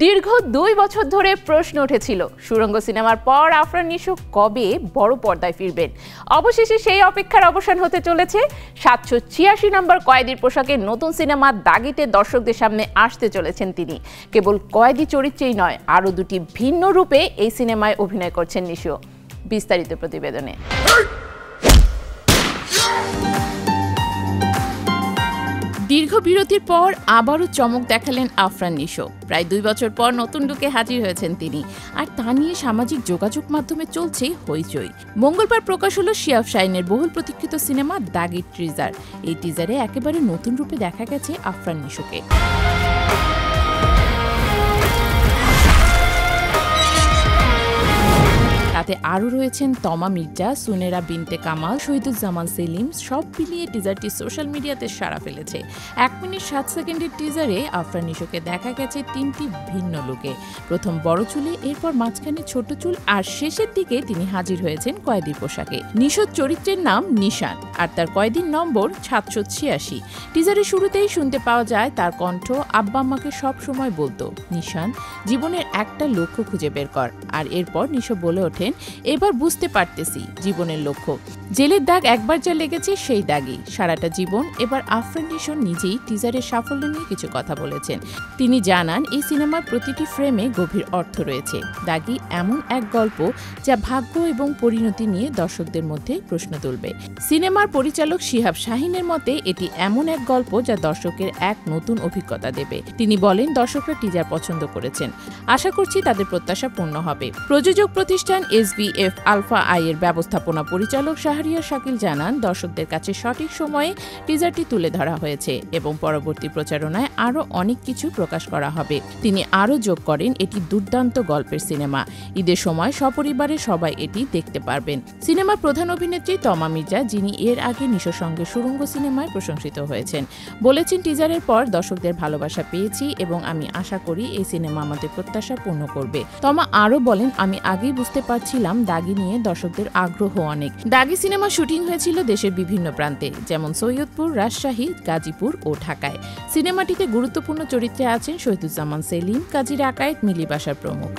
দীর্ঘ ২ বছর ধরে প্রশ্ন উঠেছিল সুড়ঙ্গ সিনেমার পর আফরান নিশো কবে বড় পর্দায় ফিরবেন। অবশেষে সেই অপেক্ষার অবসান হতে চলেছে। ৭৮৬ নম্বর কয়েদির পোশাকে নতুন সিনেমা দাগিতে দর্শকদের সামনে আসতে চলেছেন তিনি। কেবল কয়েদি চরিত্রেই নয়, আরও দুটি ভিন্ন রূপে এই সিনেমায় অভিনয় করছেন নিশো। বিস্তারিত প্রতিবেদনে। দীর্ঘ বিরতির পর আবারও চমক দেখালেন আফরান নিশো। প্রায় ২ বছর পর নতুন লুকে হাজির হয়েছেন তিনি, আর তা নিয়ে সামাজিক যোগাযোগ মাধ্যমে চলছে হইচই। মঙ্গলবার প্রকাশ হলো শিহাব শাহীনের বহুল প্রতীক্ষিত সিনেমা দাগির টিজার। এই টিজারে একেবারে নতুন রূপে দেখা গেছে আফরান নিশোকে। তাতে আরও রয়েছেন তমা মির্জা, সুনেরা বিনতে কামাল, শহীদুজ্জামান সেলিম। সব মিলিয়ে টিজারটি সোশ্যাল মিডিয়াতে সাড়া ফেলেছে। ১ মিনিট ৭ সেকেন্ডের টিজারে আফরান নিশোকে দেখা গেছে ৩টি ভিন্ন লুকে। প্রথম বড় চুলে, এরপর মাঝখানে ছোট চুল, আর শেষের দিকে তিনি হাজির হয়েছেন কয়েদির পোশাকে। নিশোর চরিত্রের নাম নিশান, আর তার কয়েদির নম্বর ৭৮৬। টিজারের শুরুতেই শুনতে পাওয়া যায় তার কণ্ঠ আব্বা আম্মাকে সব সময় বলতো, নিশান জীবনের একটা লক্ষ্য খুঁজে বের কর। আর এরপর নিশো বলে ওঠেন, এবার বুঝতে পারতেছি জীবনের লক্ষ্য। জেলের দাগ একবার যা লেগেছে সেই দাগই সারাটা জীবন। এবার আফরান নিশো নিজেই টিজারের সাফল্য নিয়ে কিছু কথা বলেছেন। তিনি জানান, এই সিনেমার প্রতিটি ফ্রেমে গভীর অর্থ রয়েছে। দাগি এমন এক গল্প যা ভাগ্য এবং পরিণতি নিয়ে দর্শকদের মধ্যে প্রশ্ন তুলবে। সিনেমার পরিচালক শিহাব শাহীনের মতে এটি এমন এক গল্প যা দর্শকের এক নতুন অভিজ্ঞতা দেবে। তিনি বলেন, দর্শকরা টিজার পছন্দ করেছেন, আশা করছি তাদের প্রত্যাশা পূর্ণ হবে। প্রযোজক প্রতিষ্ঠান SBF আলফা আই এর ব্যবস্থাপনা পরিচালক শাহরিয়ার শাকিল জানান, দর্শকদের কাছে সঠিক সময়ে টিজারটি তুলে ধরা হয়েছে এবং পরবর্তী প্রচারণায় আরও অনেক কিছু প্রকাশ করা হবে। তিনি আরও যোগ করেন, এটি দুর্দান্ত গল্পের সিনেমা। ঈদের সময় সপরিবারে সবাই এটি দেখতে পারবেন। সিনেমার প্রধান অভিনেত্রী তমা মির্জা, যিনি এর আগে নিশোর সঙ্গে সুড়ঙ্গ সিনেমায় প্রশংসিত হয়েছেন, বলেছেন, টিজারের পর দর্শকদের ভালোবাসা পেয়েছি এবং আমি আশা করি এই সিনেমা আমাদের প্রত্যাশা পূর্ণ করবে। তমা আরও বলেন, আমি আগেই বুঝতে পারছিলাম দাগি নিয়ে দর্শকদের আগ্রহ অনেক। দাগি সিনেমা শুটিং হয়েছিল দেশের বিভিন্ন প্রান্তে, যেমন সৈয়দপুর, রাজশাহী, গাজীপুর ও ঢাকায়। সিনেমাটিতে গুরুত্বপূর্ণ চরিত্রে আছেন শহীদুজ্জামান সেলিম, কাজী রাকায়েত, মিলি বাশার প্রমুখ।